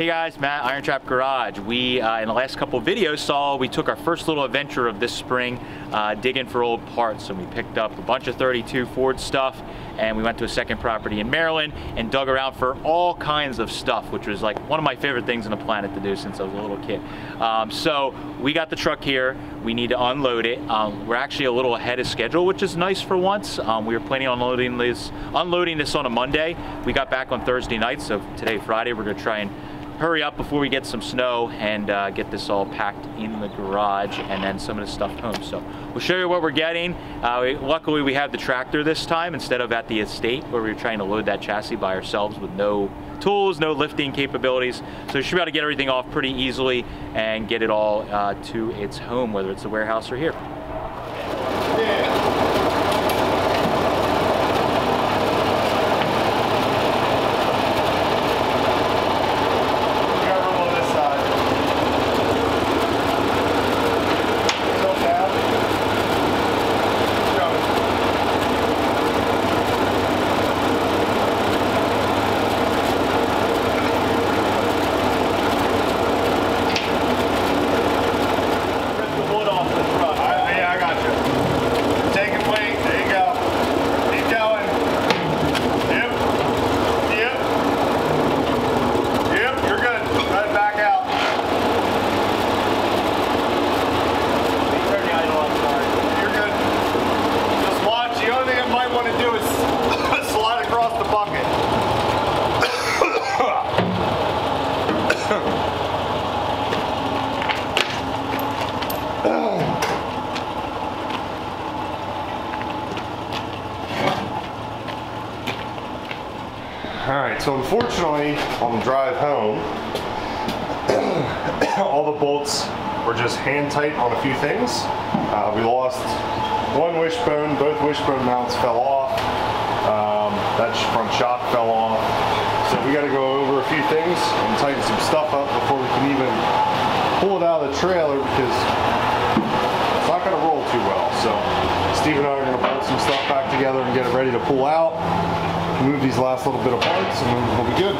Hey guys, Matt, IronTrap Garage. We, in the last couple of videos, we took our first little adventure of this spring, digging for old parts. And we picked up a bunch of 32 Ford stuff, and we went to a second property in Maryland and dug around for all kinds of stuff, which was like one of my favorite things on the planet to do since I was a little kid. So we got the truck here. We need to unload it. We're actually a little ahead of schedule, which is nice for once. We were planning on unloading this on a Monday. We got back on Thursday night, so today, Friday, we're gonna try and hurry up before we get some snow and get this all packed in the garage and then some of the stuff home. So we'll show you what we're getting. Luckily we have the tractor this time instead of at the estate where we were trying to load that chassis by ourselves with no tools, no lifting capabilities. So we should be able to get everything off pretty easily and get it all to its home, whether it's the warehouse or here. Yeah. Alright, so unfortunately, on the drive home, all the bolts were just hand tight on a few things. We lost one wishbone, both wishbone mounts fell off, that front shock fell off. So we got to go over a few things and tighten some stuff up before we can even pull it out of the trailer, because it's not going to roll too well. So Steve and I are going to bolt some stuff back together and get it ready to pull out. Move these last little bit of parts and then we'll be good.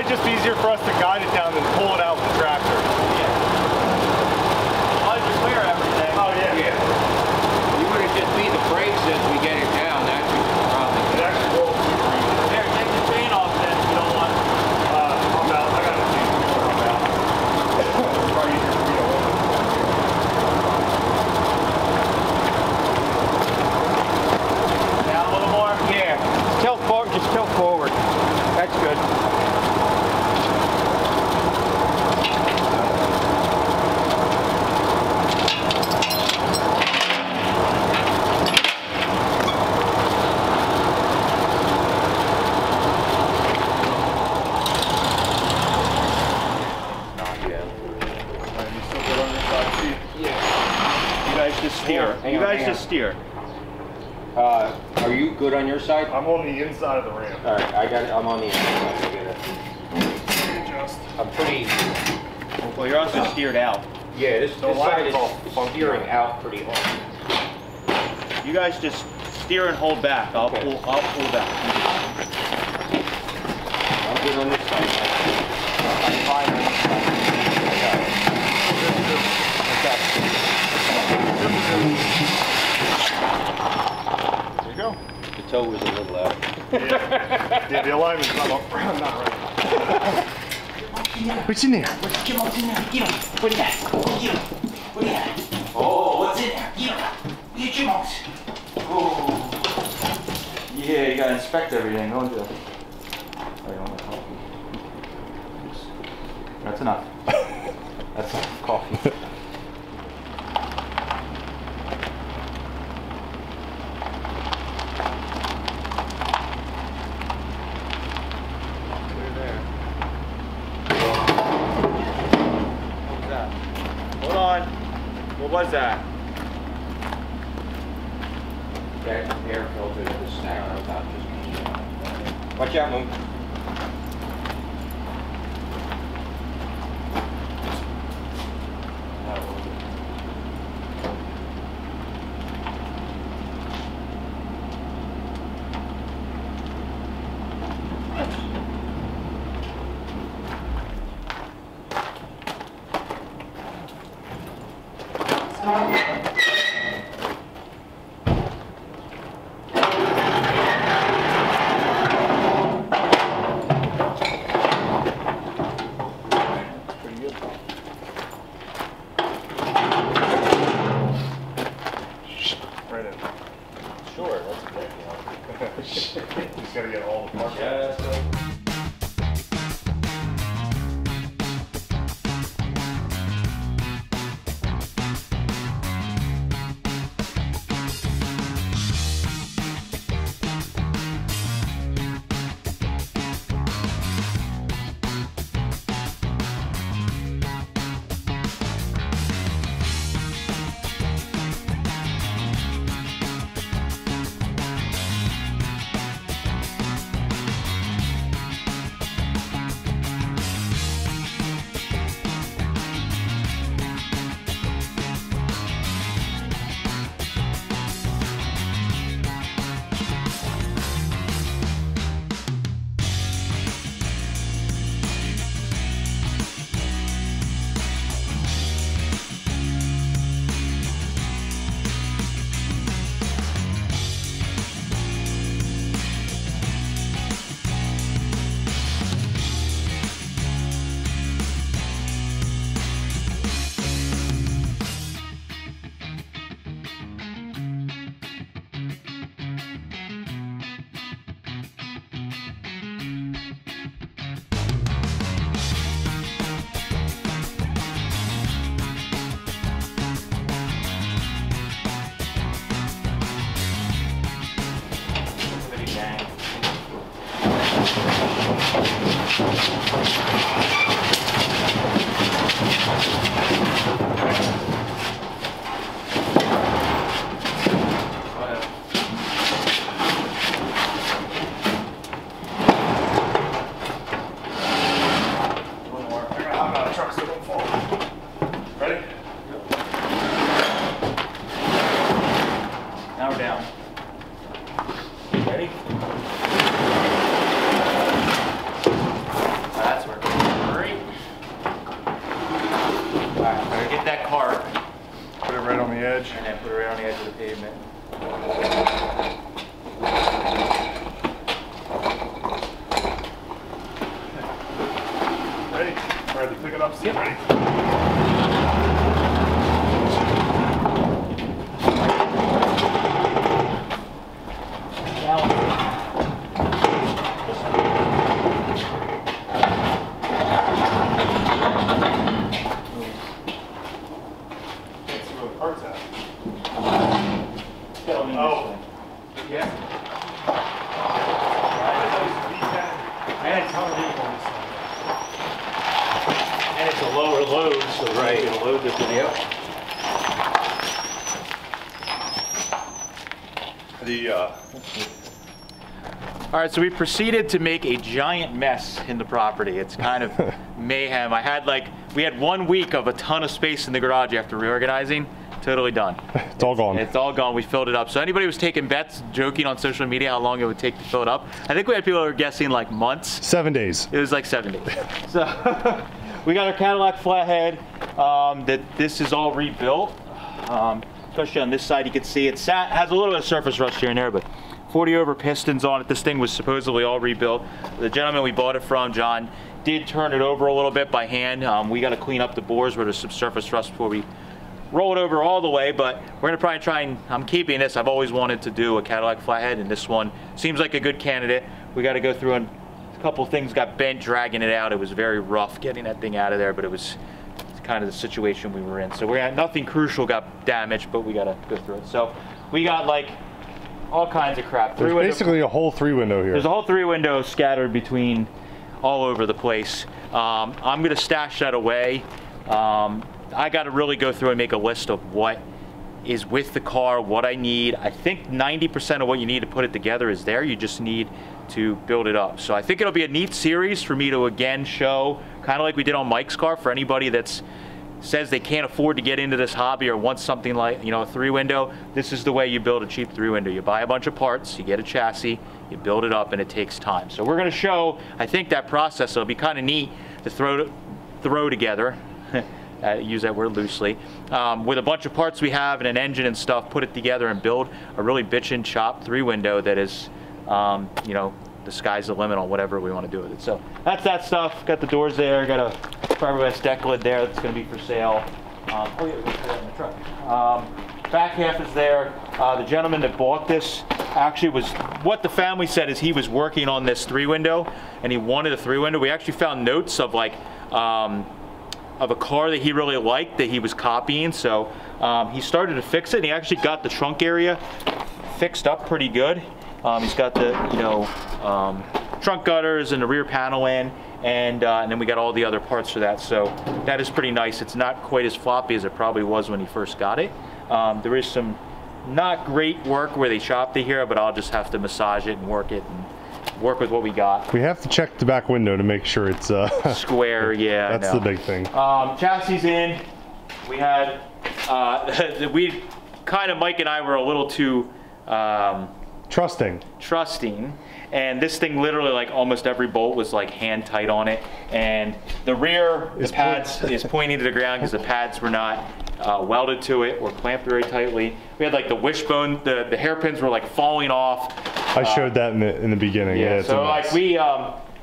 Just easier for us to guide it down than pull it out with the tractor. Yeah. I'll just clear everything. Oh yeah. Yeah. You would have just beat the brakes as we get it down. That's probably. It actually rolls too crazy. Here, take the chain off then if you don't want. I'm out. I got a chain. I'm out. It's probably easier for me to hold. Yeah. Alright, you still good on your side seat? Yeah. You guys just steer. Hang You on, guys hang just steer. Are you good on your side? I'm on the inside of the ramp. All right, I got it. I'm on the inside. I get it. Adjust. I'm pretty. Well, you're also steered out. Yeah, this The side line's all is funky. steering out pretty hard. You guys just steer and hold back. I'll Okay. pull back. I'm good on this side. I'm fine on this side. There you go. The toe was a little out. Yeah, the alignment's not right. What's in there? Get him, what's in there? Get him. What do you got? Get him. What do you got? Oh, what's in there? Get him. Get your chipmunks. Oh. Yeah, you gotta inspect everything, don't you? That's enough. That's enough coffee. Hold on. What was that? That air filter that was stacked on top just. Watch out, Moon. Right in. Sure, that's okay. Just gotta get all the parts. Now we're down. Ready? That's working. Hurry. Alright, better get that cart Put it right on the edge. and then put it right on the edge of the pavement. Ready? Ready, pick it up. Yep. Ready? Let's see where the cart's at. Oh. Yeah. I had television on this side. And it's a lower load, so Right. we're going to load this in. Yep. All right, so we proceeded to make a giant mess in the property. It's kind of mayhem. We had 1 week of a ton of space in the garage after reorganizing. Totally done. It's all gone. It's all gone. We filled it up. So anybody was taking bets, joking on social media how long it would take to fill it up. I think we had people who were guessing like months. 7 days. It was like 7 days. So we got our Cadillac flathead. This is all rebuilt. Especially on this side, you can see it has a little bit of surface rust here and there, but 40 over pistons on it. This thing was supposedly all rebuilt. The gentleman we bought it from, John, did turn it over a little bit by hand. We got to clean up the bores where there's some surface rust before we roll it over all the way, but we're gonna probably try and, I'm keeping this. I've always wanted to do a Cadillac flathead, and this one seems like a good candidate. We got to go through, and a couple of things got bent dragging it out. It was very rough getting that thing out of there, but it's kind of the situation we were in. So nothing crucial got damaged, but we got to go through it. So we got like all kinds of crap. There's basically a whole 3-window here. There's a whole 3-window scattered between all over the place. I'm gonna stash that away. I got to really go through and make a list of what is with the car, what I need. I think 90% of what you need to put it together is there. You just need to build it up. So I think it'll be a neat series for me to again show, kind of like we did on Mike's car, for anybody that says they can't afford to get into this hobby or wants something like, you know, a 3-window. This is the way you build a cheap 3-window. You buy a bunch of parts, you get a chassis, you build it up, and it takes time. So we're going to show, I think, that process. It'll be kind of neat to throw together. Use that word loosely, with a bunch of parts we have and an engine and stuff, put it together and build a really bitchin' chop 3-window that is, you know, the sky's the limit on whatever we want to do with it. So that's that stuff. Got the doors there. Got a fiberglass deck lid there that's going to be for sale. Oh yeah, we'll put that in the truck. Back half is there. The gentleman that bought this actually was, what the family said is he was working on this 3-window and he wanted a 3-window. We actually found notes of like, of a car that he really liked that he was copying. So he started to fix it, and he actually got the trunk area fixed up pretty good. He's got the, you know, trunk gutters and the rear panel in, and then we got all the other parts for that. So that is pretty nice. It's not quite as floppy as it probably was when he first got it. There is some not great work where they chopped it here, but I'll just have to massage it and work it and work with what we got. We have to check the back window to make sure it's square. Yeah, that's the big thing. Chassis in. We had we kind of, Mike and I were a little too trusting, and this thing literally, like, almost every bolt was like hand tight on it, and the rear, the pads is pointing to the ground because the pads were not welded to it or clamped very tightly. We had like the wishbone, the hairpins were like falling off. I showed that in the beginning. Yeah, so like we,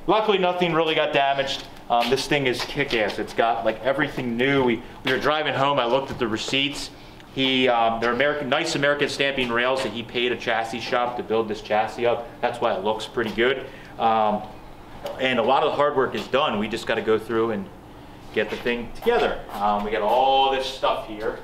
luckily nothing really got damaged. This thing is kick-ass. It's got like everything new. We were driving home, I looked at the receipts. They're nice American stamping rails that he paid a chassis shop to build this chassis up. That's why it looks pretty good. And a lot of the hard work is done. We just got to go through and get the thing together. We got all this stuff here,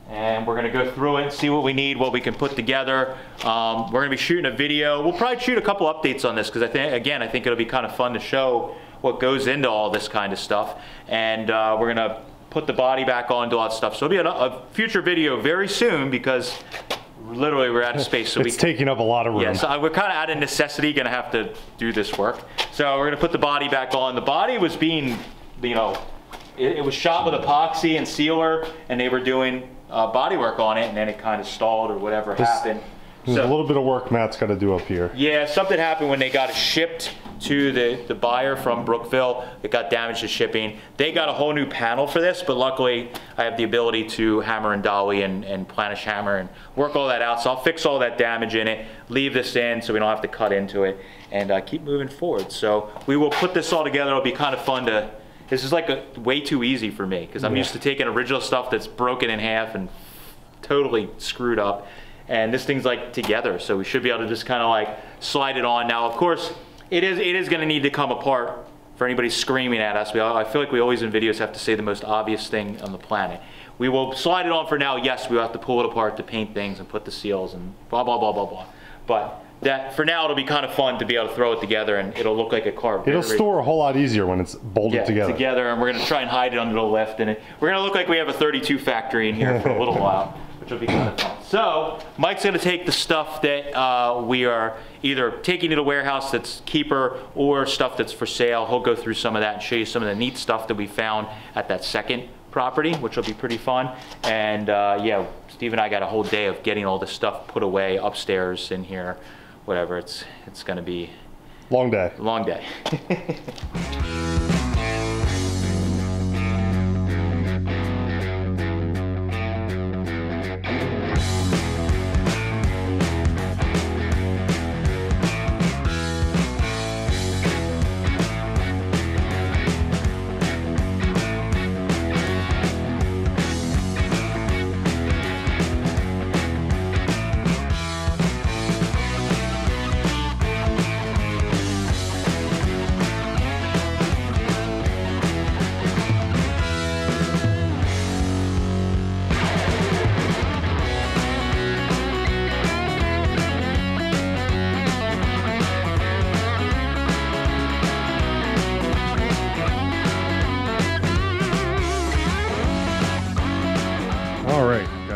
and we're gonna go through it and see what we need, what we can put together. We're gonna be shooting a video. We'll probably shoot a couple updates on this because I think it'll be kind of fun to show what goes into all this kind of stuff. And we're gonna put the body back on, do all that stuff. So it'll be a future video very soon because literally we're out of space. So it's taking up a lot of room. Yeah, so we're kind of out of necessity gonna have to do this work. So we're gonna put the body back on. The body was being, you know, it was shot with epoxy and sealer, and they were doing body work on it, and then it kind of stalled or whatever happened. There's a little bit of work Matt's got to do up here. Yeah, something happened when they got it shipped to the buyer from Brookville. It got damaged to shipping. They got a whole new panel for this, but luckily I have the ability to hammer and dolly and planish hammer and work all that out. So I'll fix all that damage in it, leave this in so we don't have to cut into it, and keep moving forward. So we will put this all together. It'll be kind of fun to, this is like way too easy for me because I'm used to taking original stuff that's broken in half and totally screwed up. And this thing's like together, so we should be able to just kind of like slide it on. Now, of course, it is going to need to come apart for anybody screaming at us. I feel like we always in videos have to say the most obvious thing on the planet. We will slide it on for now. Yes, we will have to pull it apart to paint things and put the seals and blah, blah, blah, blah, blah. But that for now it'll be kind of fun to be able to throw it together and it'll look like a car. It'll store a whole lot easier when it's bolted together. And we're gonna try and hide it under the lift, and we're gonna look like we have a 32 factory in here for a little while, which will be kind of fun. So Mike's gonna take the stuff that we are either taking to the warehouse that's keeper or stuff that's for sale. He'll go through some of that and show you some of the neat stuff that we found at that second property, which will be pretty fun. And yeah, Steve and I got a whole day of getting all this stuff put away upstairs in here. Whatever, it's gonna be long day. Long day.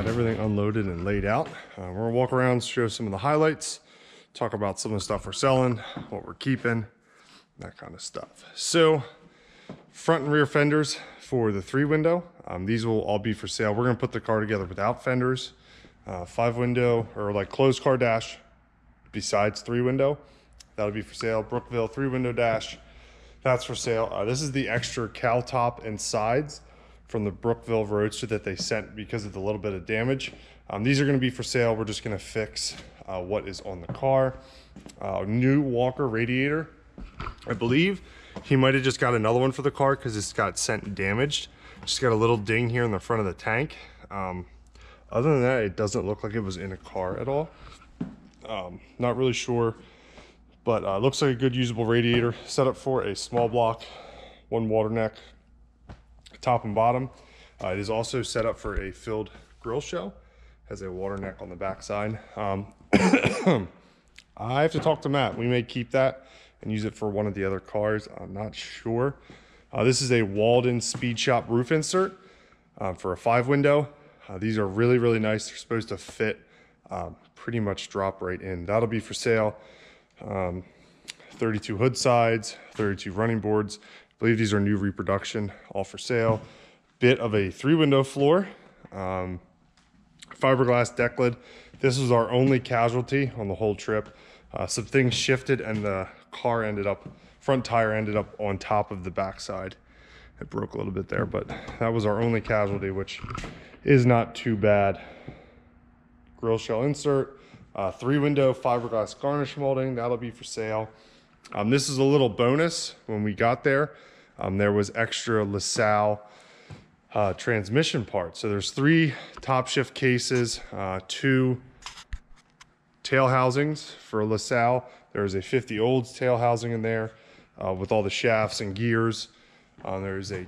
Everything unloaded and laid out. We're gonna walk around, show some of the highlights, talk about some of the stuff we're selling, what we're keeping, that kind of stuff. So front and rear fenders for the 3-window. These will all be for sale. We're gonna put the car together without fenders. 5-window or like closed car dash besides 3-window. That'll be for sale. Brookville 3-window dash, that's for sale. This is the extra cowl top and sides from the Brookville Roadster that they sent because of the little bit of damage. These are gonna be for sale. We're just gonna fix what is on the car. New Walker radiator. I believe he might've just got another one for the car because it's got sent damaged. Just got a little ding here in the front of the tank. Other than that, it doesn't look like it was in a car at all. Not really sure, but looks like a good usable radiator. Set up for a small block, 1 water neck, top and bottom. It is also set up for a filled grill shell. Has a water neck on the back side. I have to talk to Matt. We may keep that and use it for one of the other cars. I'm not sure. This is a Walden Speed Shop roof insert for a 5-window. These are really, really nice. They're supposed to fit, pretty much drop right in. That'll be for sale. 32 hood sides, 32 running boards. I believe these are new reproduction, all for sale. Bit of a 3-window floor. Fiberglass deck lid. This was our only casualty on the whole trip. Some things shifted and the car front tire ended up on top of the backside. It broke a little bit there, but that was our only casualty, which is not too bad. Grill shell insert, 3-window fiberglass garnish molding. That'll be for sale. This is a little bonus. When we got there, there was extra LaSalle transmission parts. So there's 3 top shift cases, 2 tail housings for LaSalle. There's a 50 Olds tail housing in there with all the shafts and gears. There's a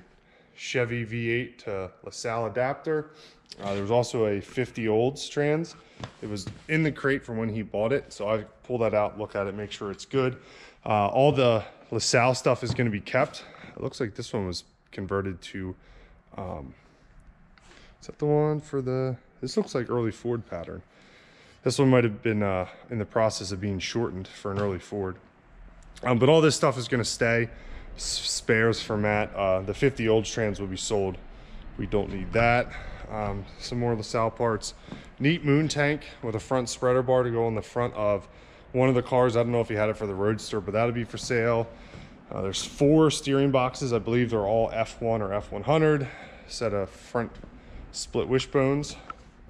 Chevy V8 to LaSalle adapter. There's also a 50 Olds trans. It was in the crate from when he bought it, so I pull that out, look at it, make sure it's good. All the LaSalle stuff is going to be kept. It looks like this one was converted to, is that the one for the, this looks like early Ford pattern. This one might have been in the process of being shortened for an early Ford. But all this stuff is going to stay. Spares for Matt. The 50 Olds trans will be sold. We don't need that. Some more LaSalle parts. Neat moon tank with a front spreader bar to go on the front of one of the cars. I don't know if he had it for the Roadster, but that'll be for sale. There's 4 steering boxes. I believe they're all F1 or F100. Set of front split wishbones.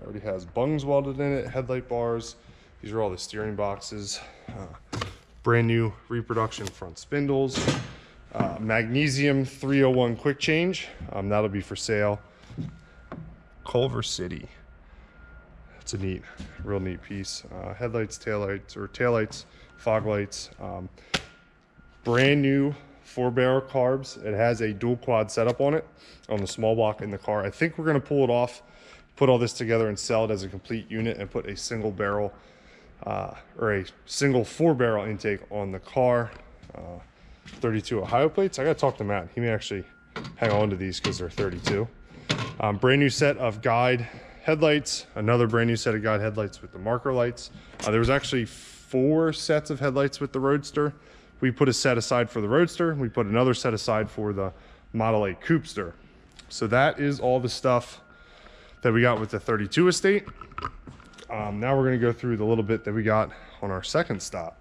Already has bungs welded in it, headlight bars. These are all the steering boxes. Brand new reproduction front spindles. Magnesium 301 quick change. That'll be for sale. Culver City. It's a real neat piece. Headlights, taillights, fog lights. Brand new 4-barrel carbs. It has a dual quad setup on it on the small block in the car. I think we're gonna pull it off, put all this together and sell it as a complete unit and put a single barrel or a single 4-barrel intake on the car. 32 Ohio plates. I gotta talk to Matt. He may actually hang on to these because they're 32. Brand new set of guide headlights. Another brand new set of guide headlights with the marker lights. There was actually 4 sets of headlights with the Roadster. We put a set aside for the Roadster. We put another set aside for the Model 8 Coupester. So that is all the stuff that we got with the 32 estate. Now we're gonna go through the little bit that we got on our second stop.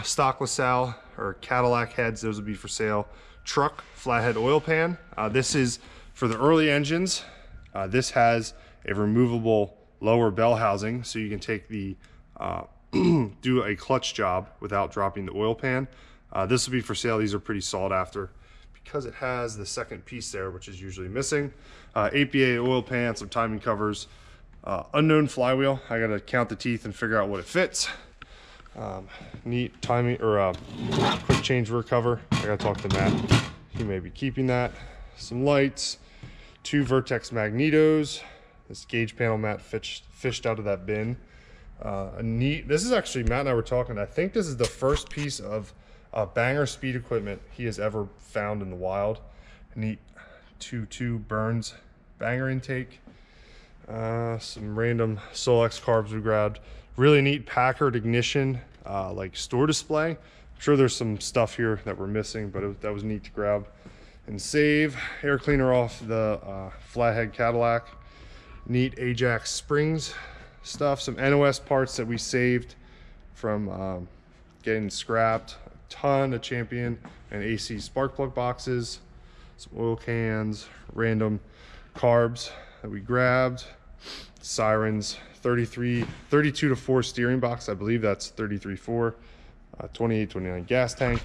Stock LaSalle or Cadillac heads, those will be for sale. Truck flathead oil pan. This is for the early engines. This has a removable lower bell housing, so you can take the do a clutch job without dropping the oil pan. This will be for sale. These are pretty sought after because it has the second piece there, which is usually missing. 8BA oil pan, some timing covers, unknown flywheel. I gotta count the teeth and figure out what it fits. Neat timing or quick change rear cover. I gotta talk to Matt. He may be keeping that. Some lights, 2 Vertex magnetos. This gauge panel Matt fished out of that bin. This is actually, Matt and I were talking, I think this is the first piece of banger speed equipment he has ever found in the wild. A neat 2.2 Burns banger intake. Some random Solex carbs we grabbed. Really neat Packard ignition, like store display. I'm sure there's some stuff here that we're missing, but that was neat to grab and save. Air cleaner off the flathead Cadillac. Neat Ajax springs stuff. Some NOS parts that we saved from getting scrapped. A ton of Champion and AC spark plug boxes. Some oil cans, random carbs that we grabbed. Sirens, 32 to 4 steering box. I believe that's 33.4. 28, 29 gas tank.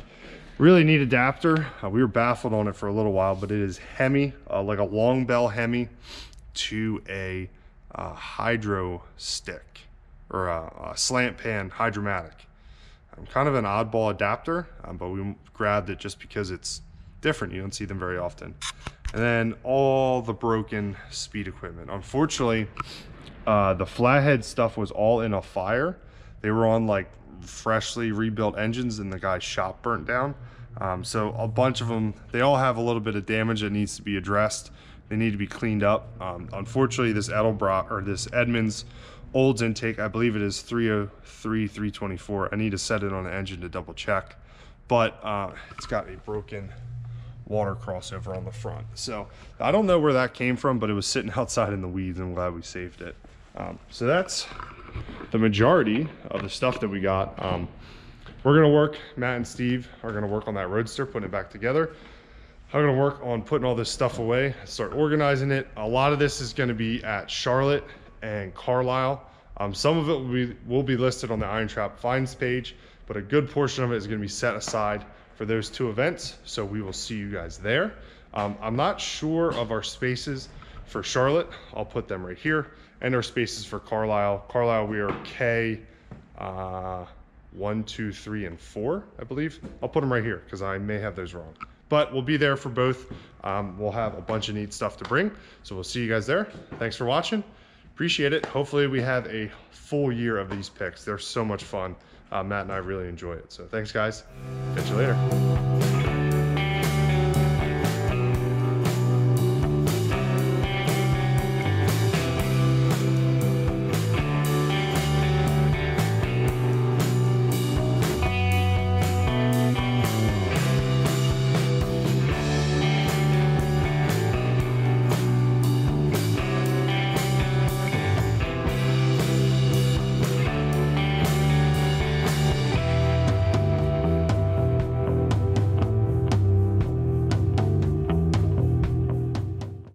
Really neat adapter. We were baffled on it for a little while, but it is Hemi, like a long bell Hemi to a hydro stick or a slant pan hydromatic. Kind of an oddball adapter, but we grabbed it just because it's different. You don't see them very often. And then all the broken speed equipment. Unfortunately, the flathead stuff was all in a fire. They were on like freshly rebuilt engines and the guy's shop burnt down. So a bunch of them, they all have a little bit of damage that needs to be addressed. They need to be cleaned up. Unfortunately, this Edelbrock or this Edmunds Olds intake, I believe it is 303, 324. I need to set it on the engine to double check, but it's got a broken water crossover on the front. So I don't know where that came from, but it was sitting outside in the weeds, and I'm glad we saved it. So that's the majority of the stuff that we got. We're gonna work, Matt and Steve are gonna work on that Roadster, putting it back together. I'm gonna work on putting all this stuff away, start organizing it. A lot of this is gonna be at Charlotte and Carlisle. Some of it will be listed on the IronTrap finds page, but a good portion of it is gonna be set aside for those 2 events. So we will see you guys there. I'm not sure of our spaces for Charlotte. I'll put them right here. And our spaces for Carlisle. Carlisle, we are K 1, 2, 3, and 4, I believe. I'll put them right here because I may have those wrong. But we'll be there for both. We'll have a bunch of neat stuff to bring. So we'll see you guys there. Thanks for watching. Appreciate it. Hopefully we have a full year of these picks. They're so much fun. Matt and I really enjoy it. So thanks, guys. Catch you later.